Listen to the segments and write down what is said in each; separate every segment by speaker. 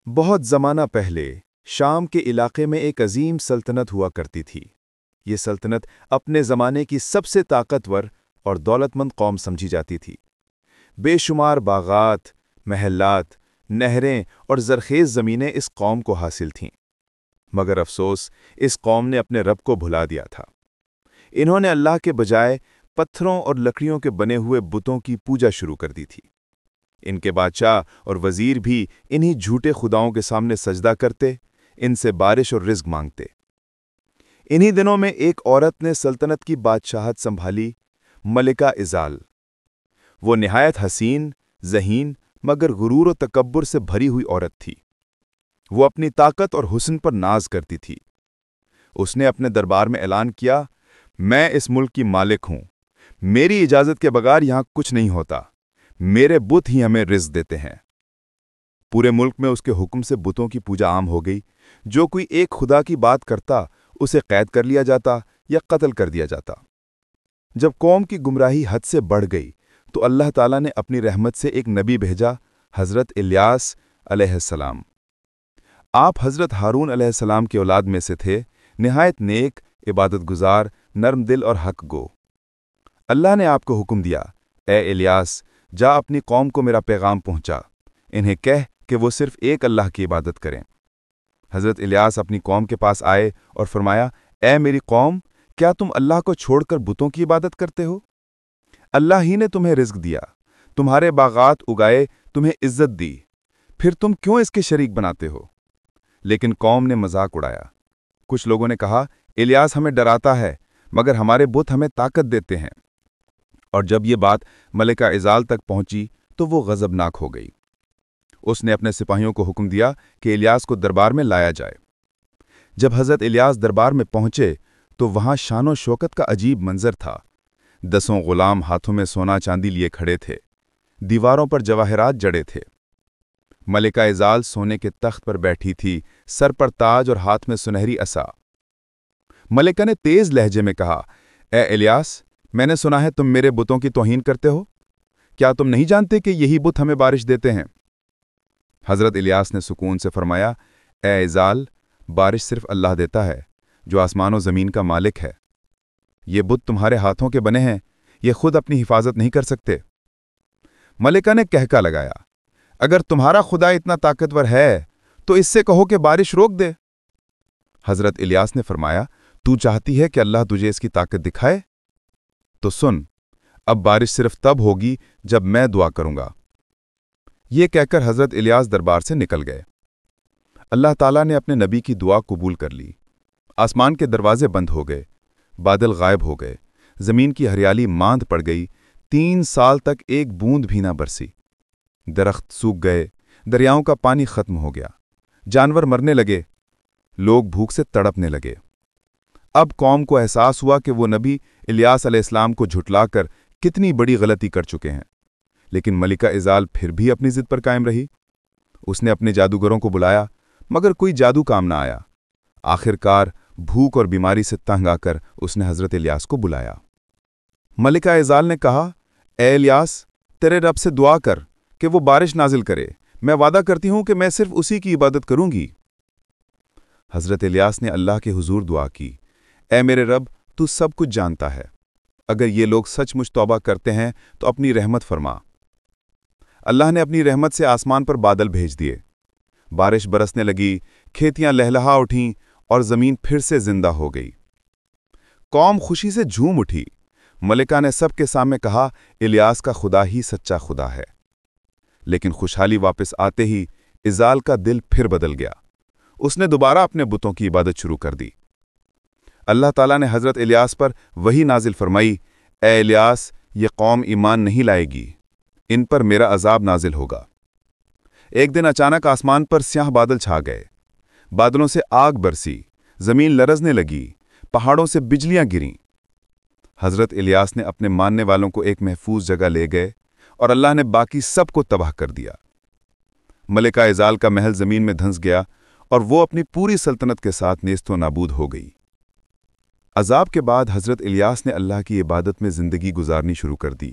Speaker 1: بہت زمانہ پہلے شام کے علاقے میں ایک عظیم سلطنت ہوا کرتی تھی۔ یہ سلطنت اپنے زمانے کی سب سے طاقتور اور دولت مند قوم سمجھی جاتی تھی۔ بے شمار باغات، محلات، نہریں اور زرخیز زمینیں اس قوم کو حاصل تھیں، مگر افسوس اس قوم نے اپنے رب کو بھلا دیا تھا۔ انہوں نے اللہ کے بجائے پتھروں اور لکڑیوں کے بنے ہوئے بتوں کی پوجا شروع کر دی تھی۔ ان کے بادشاہ اور وزیر بھی انہی جھوٹے خداؤں کے سامنے سجدہ کرتے، ان سے بارش اور رزق مانگتے۔ انہی دنوں میں ایک عورت نے سلطنت کی بادشاہت سنبھالی، ملکہ ازال۔ وہ نہایت حسین، ذہین مگر غرور و تکبر سے بھری ہوئی عورت تھی۔ وہ اپنی طاقت اور حسن پر ناز کرتی تھی۔ اس نے اپنے دربار میں اعلان کیا، میں اس ملک کی مالک ہوں، میری اجازت کے بغیر یہاں کچھ نہیں ہوتا، میرے بت ہی ہمیں رزق دیتے ہیں۔ پورے ملک میں اس کے حکم سے بتوں کی پوجا عام ہو گئی۔ جو کوئی ایک خدا کی بات کرتا اسے قید کر لیا جاتا یا قتل کر دیا جاتا۔ جب قوم کی گمراہی حد سے بڑھ گئی تو اللہ تعالیٰ نے اپنی رحمت سے ایک نبی بھیجا، حضرت الیاس علیہ السلام۔ آپ حضرت ہارون علیہ السلام کی اولاد میں سے تھے، نہایت نیک، عبادت گزار، نرم دل اور حق گو۔ اللہ نے آپ کو حکم دیا، اے الیاس، جا اپنی قوم کو میرا پیغام پہنچا، انہیں کہہ کہ وہ صرف ایک اللہ کی عبادت کریں۔ حضرت الیاس اپنی قوم کے پاس آئے اور فرمایا، اے میری قوم، کیا تم اللہ کو چھوڑ کر بتوں کی عبادت کرتے ہو؟ اللہ ہی نے تمہیں رزق دیا، تمہارے باغات اگائے، تمہیں عزت دی، پھر تم کیوں اس کے شریک بناتے ہو؟ لیکن قوم نے مذاق اڑایا۔ کچھ لوگوں نے کہا، الیاس ہمیں ڈراتا ہے، مگر ہمارے بت ہمیں طاقت دیتے ہیں۔ اور جب یہ بات ملکہ ازال تک پہنچی تو وہ غضبناک ہو گئی۔ اس نے اپنے سپاہیوں کو حکم دیا کہ الیاس کو دربار میں لایا جائے۔ جب حضرت الیاس دربار میں پہنچے تو وہاں شان و شوکت کا عجیب منظر تھا۔ 10 غلام ہاتھوں میں سونا چاندی لیے کھڑے تھے، دیواروں پر جواہرات جڑے تھے۔ ملکہ ازال سونے کے تخت پر بیٹھی تھی، سر پر تاج اور ہاتھ میں سنہری عصا۔ ملکہ نے تیز لہجے میں کہا، اے الیاس، میں نے سنا ہے تم میرے بتوں کی توہین کرتے ہو۔ کیا تم نہیں جانتے کہ یہی بت ہمیں بارش دیتے ہیں؟ حضرت الیاس نے سکون سے فرمایا، اے ازال، بارش صرف اللہ دیتا ہے، جو آسمان و زمین کا مالک ہے۔ یہ بت تمہارے ہاتھوں کے بنے ہیں، یہ خود اپنی حفاظت نہیں کر سکتے۔ ملکہ نے کہکا لگایا، اگر تمہارا خدا اتنا طاقتور ہے تو اس سے کہو کہ بارش روک دے۔ حضرت الیاس نے فرمایا، تو چاہتی ہے کہ اللہ تجھے اس کی طاقت دکھائے؟ تو سن، اب بارش صرف تب ہوگی جب میں دعا کروں گا۔ یہ کہہ کر حضرت الیاس دربار سے نکل گئے۔ اللہ تعالیٰ نے اپنے نبی کی دعا قبول کر لی۔ آسمان کے دروازے بند ہو گئے، بادل غائب ہو گئے، زمین کی ہریالی ماند پڑ گئی، 3 سال تک ایک بوند بھی نہ برسی۔ درخت سوکھ گئے، دریاؤں کا پانی ختم ہو گیا، جانور مرنے لگے، لوگ بھوک سے تڑپنے لگے۔ اب قوم کو احساس ہوا کہ وہ نبی الیاس علیہ السلام کو جھٹلا کر کتنی بڑی غلطی کر چکے ہیں، لیکن ملکہ ازال پھر بھی اپنی ضد پر قائم رہی۔ اس نے اپنے جادوگروں کو بلایا، مگر کوئی جادو کام نہ آیا۔ آخر کار بھوک اور بیماری سے تنگ آ کر اس نے حضرت الیاس کو بلایا۔ ملکہ ازال نے کہا، اے الیاس، تیرے رب سے دعا کر کہ وہ بارش نازل کرے، میں وعدہ کرتی ہوں کہ میں صرف اسی کی عبادت کروں گی۔ حضرت الیاس نے اللہ کے حضور دعا کی، اے میرے رب، تو سب کچھ جانتا ہے، اگر یہ لوگ سچ مچ توبہ کرتے ہیں تو اپنی رحمت فرما۔ اللہ نے اپنی رحمت سے آسمان پر بادل بھیج دیے، بارش برسنے لگی، کھیتیاں لہلہا اٹھیں اور زمین پھر سے زندہ ہو گئی۔ قوم خوشی سے جھوم اٹھی۔ ملکہ نے سب کے سامنے کہا، الیاس کا خدا ہی سچا خدا ہے۔ لیکن خوشحالی واپس آتے ہی ازال کا دل پھر بدل گیا۔ اس نے دوبارہ اپنے بتوں کی عبادت شروع کر دی۔ اللہ تعالیٰ نے حضرت الیاس پر وحی نازل فرمائی، اے الیاس، یہ قوم ایمان نہیں لائے گی، ان پر میرا عذاب نازل ہوگا۔ ایک دن اچانک آسمان پر سیاہ بادل چھا گئے، بادلوں سے آگ برسی، زمین لرزنے لگی، پہاڑوں سے بجلیاں گریں۔ حضرت الیاس نے اپنے ماننے والوں کو ایک محفوظ جگہ لے گئے اور اللہ نے باقی سب کو تباہ کر دیا۔ ملکہ ازال کا محل زمین میں دھنس گیا اور وہ اپنی پوری سلطنت کے ساتھ نیست و نابود ہو گئی۔ عذاب کے بعد حضرت الیاس نے اللہ کی عبادت میں زندگی گزارنی شروع کر دی۔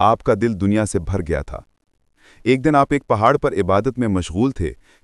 Speaker 1: آپ کا دل دنیا سے بھر گیا تھا۔ ایک دن آپ ایک پہاڑ پر عبادت میں مشغول تھے